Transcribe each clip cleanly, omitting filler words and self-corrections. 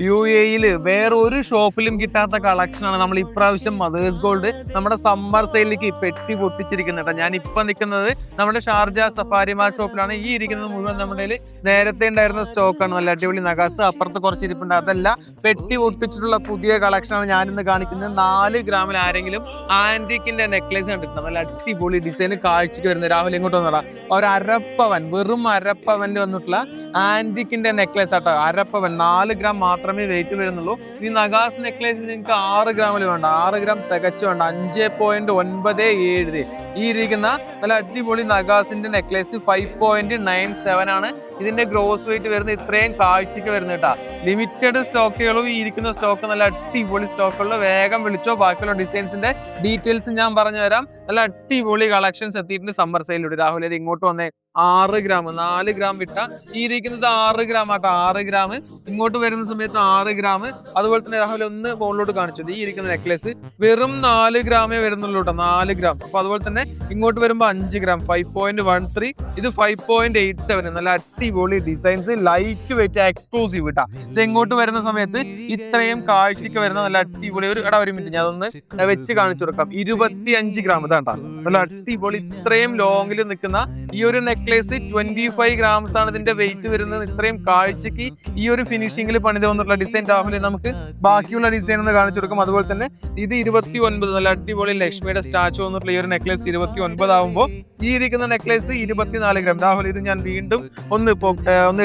UAE വേറെ ഒരു ഷോപ്പിലും കിട്ടാത്ത കളക്ഷനാണ് നമ്മൾ ഇപ്രാവശ്യം മദേഴ്സ് ഗോൾഡ് നമ്മുടെ സമ്മർ സെയിലിലേക്ക് പെട്ടി പൊട്ടിച്ചിരിക്കുന്നത് കേട്ടോ. ഞാൻ ഇപ്പൊ നിൽക്കുന്നത് നമ്മുടെ ഷാർജ സഫാരി മാർട്ട് ഷോപ്പിലാണ്. ഈ ഇരിക്കുന്നത് മുഴുവൻ നമ്മുടെ നേരത്തെ ഉണ്ടായിരുന്ന സ്റ്റോക്കാണ്. നല്ല അടിപൊളി നഗാസ് അപ്പുറത്ത് കുറച്ച് ഇരിപ്പുണ്ട്. അതല്ല, പെട്ടി പൊട്ടിച്ചിട്ടുള്ള പുതിയ കളക്ഷനാണ് ഞാനിന്ന് കാണിക്കുന്നത്. 4 ഗ്രാമിൽ ആരെങ്കിലും ആന്റിക്കിന്റെ നെക്ലേസ് കണ്ടിട്ടുണ്ട്? നല്ല അടിപൊളി ഡിസൈൻ കാഴ്ചക്ക് വരുന്നത്. രാഹുൽ ഇങ്ങോട്ട് വന്നടാ. ഒരു അരപ്പവൻ, വെറും അരപ്പവനിൽ വന്നിട്ടുള്ള ആന്റിക്കിന്റെ നെക്ലേസ് ആട്ടോ. അരപ്പവൻ 4 ഗ്രാം മാത്രമേ വെയിറ്റ് വരുന്നുള്ളൂ. ഈ നഗാസ് നെക്ലേസ് നിങ്ങൾക്ക് 6 ഗ്രാമിൽ വേണ്ട, 6 ഗ്രാം തികച്ചു വേണ്ട. 5.97. ഈ ഇരിക്കുന്ന നല്ല അടിപൊളി നഗാസിന്റെ നെക്ലേസ് 5.97 ആണ്. ഇതിന്റെ ഗ്രോസ് വെയിറ്റ് വരുന്നത് ഇത്രയും കാഴ്ചക്ക് വരുന്നത് കേട്ടാ. ലിമിറ്റഡ് സ്റ്റോക്കുകളും ഈ ഇരിക്കുന്ന സ്റ്റോക്ക് നല്ല അടിപൊളി സ്റ്റോക്കുള്ള. വേഗം വിളിച്ചോ. ബാക്കിയുള്ള ഡിസൈൻസിന്റെ ഡീറ്റെയിൽസ് ഞാൻ പറഞ്ഞു തരാം. നല്ല അടിപൊളി കളക്ഷൻസ് എത്തിയിട്ടുണ്ട് സമ്മർ സെയിലൂടെ. രാഹുൽ ഇത് ഇങ്ങോട്ട് വന്നേ. 6 ഗ്രാം, 4 ഗ്രാം വിട്ട ഈ ഇരിക്കുന്നത് 6 ഗ്രാം ആട്ടോ. 6 ഗ്രാം ഇങ്ങോട്ട് വരുന്ന സമയത്ത് 6 ഗ്രാം. അതുപോലെ തന്നെ രാഹുൽ ഒന്ന് മുകളിലോട്ട് കാണിച്ചത് ഈ ഇരിക്കുന്ന നെക്ലേസ് വെറും 4 ഗ്രാമേ വരുന്നുള്ളൂ കേട്ടോ. 4 ഗ്രാം. അപ്പൊ അതുപോലെ തന്നെ ഇങ്ങോട്ട് വരുമ്പോ 5 ഗ്രാം 5.13. ഇത് 5.87. നല്ല അടിപൊളി ഡിസൈൻസ്, ലൈറ്റ് വെയിറ്റ്, എക്സ്ക്ലൂസീവ് കേട്ടാ. ഇത് ഇങ്ങോട്ട് വരുന്ന സമയത്ത് ഇത്രയും കാഴ്ചക്ക് വരുന്ന നല്ല അടിപൊളി ഒരു മിനിറ്റ് ഞാൻ അതൊന്ന് വെച്ച് കാണിച്ചു കൊടുക്കാം. 25 ഗ്രാം ഇതാണ്ടാ. നല്ല അടിപൊളി ഇത്രയും ലോങ്ങിൽ നിൽക്കുന്ന ഈ ഒരു നെക്ലേസ് 25 ഗ്രാംസ് ആണ് ഇതിന്റെ വെയിറ്റ് വരുന്നത്. ഇത്രയും കാഴ്ചക്ക് ഈ ഒരു ഫിനിഷിംഗിൽ പണിത് വന്നിട്ടുള്ള ഡിസൈൻ. രാഹുൽ നമുക്ക് ബാക്കിയുള്ള ഡിസൈൻ ഒന്ന് കാണിച്ചു കൊടുക്കും. അതുപോലെ തന്നെ ഇത് 29. നല്ല അടിപൊളി ലക്ഷ്മിയുടെ സ്റ്റാച്ചു വന്നിട്ടുള്ള ഈ ഒരു നെക്ലേസ് 29 ആകുമ്പോൾ ഈ ഇരിക്കുന്ന നെക്ലേസ് 24 ഗ്രാം. രാഹുൽ ഇത് ഞാൻ വീണ്ടും ഒന്ന്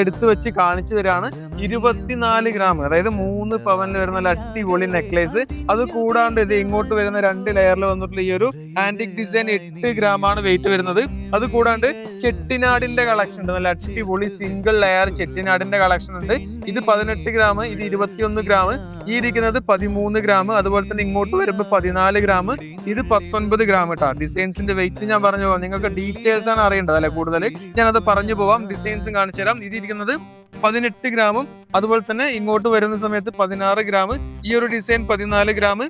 എടുത്തു വെച്ച് കാണിച്ചു തരാണ്. 24 ഗ്രാം, അതായത് 3 പവനിൽ വരുന്ന നല്ല അടിപൊളി നെക്ലേസ്. അത് കൂടാണ്ട് ഇത് ഇങ്ങോട്ട് വരുന്ന 2 ലെയറിൽ വന്നിട്ടുള്ള ഈ ഒരു ആന്റിക് ഡിസൈൻ 8 ഗ്രാം ആണ് വെയിറ്റ് വരുന്നത്. അത് കൂടാണ്ട് ചെട്ടിനാടിന്റെ കളക്ഷൻ ഉണ്ട്. നല്ല അടിപൊളി സിംഗിൾ ലെയർ ചെട്ടിനാടിന്റെ കളക്ഷൻ ഉണ്ട്. ഇത് 18 ഗ്രാം, ഇത് 21 ഗ്രാം, ഈ ഇരിക്കുന്നത് 13 ഗ്രാം. അതുപോലെ തന്നെ ഇങ്ങോട്ട് വരുമ്പോൾ 14 ഗ്രാം, ഇത് 19 ഗ്രാം കേട്ടോ. ഡിസൈൻസിന്റെ വെയിറ്റ് ഞാൻ പറഞ്ഞു പോവാം. നിങ്ങൾക്ക് ഡീറ്റെയിൽസ് ആണ് അറിയേണ്ടത് അല്ലെ കൂടുതൽ. ഞാനത് പറഞ്ഞു പോവാം. ഡിസൈൻസും കാണിച്ചു തരാം. ഇത് ഇരിക്കുന്നത് 18 ഗ്രാമും അതുപോലെ തന്നെ ഇങ്ങോട്ട് വരുന്ന സമയത്ത് 16 ഗ്രാം, ഈ ഒരു ഡിസൈൻ 14 ഗ്രാം,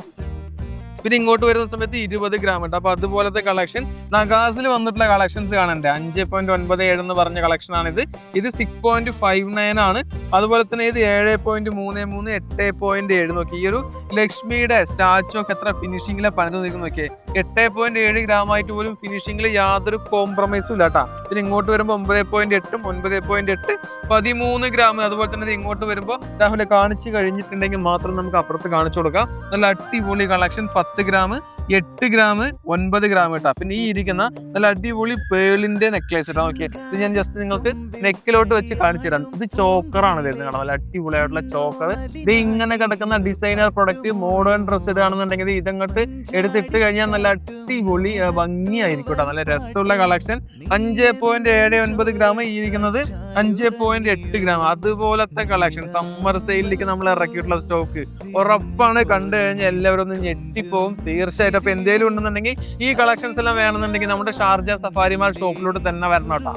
പിന്നെ ഇങ്ങോട്ട് വരുന്ന സമയത്ത് 20 ഗ്രാം ഉണ്ട്. അപ്പൊ അതുപോലത്തെ കളക്ഷൻ നഗാസിൽ വന്നിട്ടുള്ള കളക്ഷൻസ് കാണണ്ടേ. 5.97 എന്ന് പറഞ്ഞ കളക്ഷൻ ആണിത്. ഇത് 6.59 ആണ്. അതുപോലെ തന്നെ ഇത് 7.33, 8.7. നോക്കി ഈ ഒരു ലക്ഷ്മിയുടെ സ്റ്റാച്ചു ഒക്കെ എത്ര ഫിനിഷിംഗിലെ പണിത് നിൽക്കുന്നു നോക്കിയേ. 8.7 ഗ്രാം ആയിട്ട് പോലും ഫിനിഷിംഗിൽ യാതൊരു കോംപ്രമൈസും ഇല്ല കേട്ടാ. പിന്നെ ഇങ്ങോട്ട് വരുമ്പോൾ 9.8, 9.8, 13 ഗ്രാം. അതുപോലെ തന്നെ ഇങ്ങോട്ട് വരുമ്പോൾ രാഹുലെ കാണിച്ചു കഴിഞ്ഞിട്ടുണ്ടെങ്കിൽ മാത്രം നമുക്ക് അപ്പുറത്ത് കാണിച്ചു കൊടുക്കാം. നല്ല അടിപൊളി കളക്ഷൻ 10 ഗ്രാം, 8 ഗ്രാം, 9 ഗ്രാം കേട്ടോ. പിന്നെ ഈ ഇരിക്കുന്ന നല്ല അടിപൊളി പേളിന്റെ നെക്ലേസ് ഇട്ടാ. ഓക്കെ, ഇത് ഞാൻ ജസ്റ്റ് നിങ്ങൾക്ക് നെക്കിലോട്ട് വെച്ച് കാണിച്ചു തരാം. ഇത് ചോക്കറാണ് വരുന്നത് കാണാം. നല്ല അടിപൊളിയായിട്ടുള്ള ചോക്കർ. ഇത് ഇങ്ങനെ കിടക്കുന്ന ഡിസൈനർ പ്രൊഡക്റ്റ് മോഡേൺ ഡ്രസ് ഇടുകയാണെന്നുണ്ടെങ്കിൽ ഇതങ്ങോട്ട് എടുത്തിട്ട് കഴിഞ്ഞാൽ നല്ല അടിപൊളി ഭംഗിയായിരിക്കും കേട്ടോ. നല്ല രസമുള്ള കളക്ഷൻ. 5.79 ഗ്രാം, ഈ ഇരിക്കുന്നത് 5.8 ഗ്രാം. അതുപോലത്തെ കളക്ഷൻ സമ്മർ സെയിലിലേക്ക് നമ്മൾ ഇറക്കിയിട്ടുള്ള സ്റ്റോക്ക് ഉറപ്പാണ്. കണ്ടു കഴിഞ്ഞാൽ എല്ലാവരും ഒന്ന് ഞെട്ടിപ്പോവും തീർച്ചയായിട്ടും. അപ്പൊ എന്തെങ്കിലും ഉണ്ടെന്നുണ്ടെങ്കിൽ ഈ കളക്ഷൻസ് എല്ലാം വേണമെന്നുണ്ടെങ്കിൽ നമ്മുടെ ഷാർജ സഫാരി മാർട്ട് ഷോപ്പിലോട്ട് തന്നെ വരണം കേട്ടോ.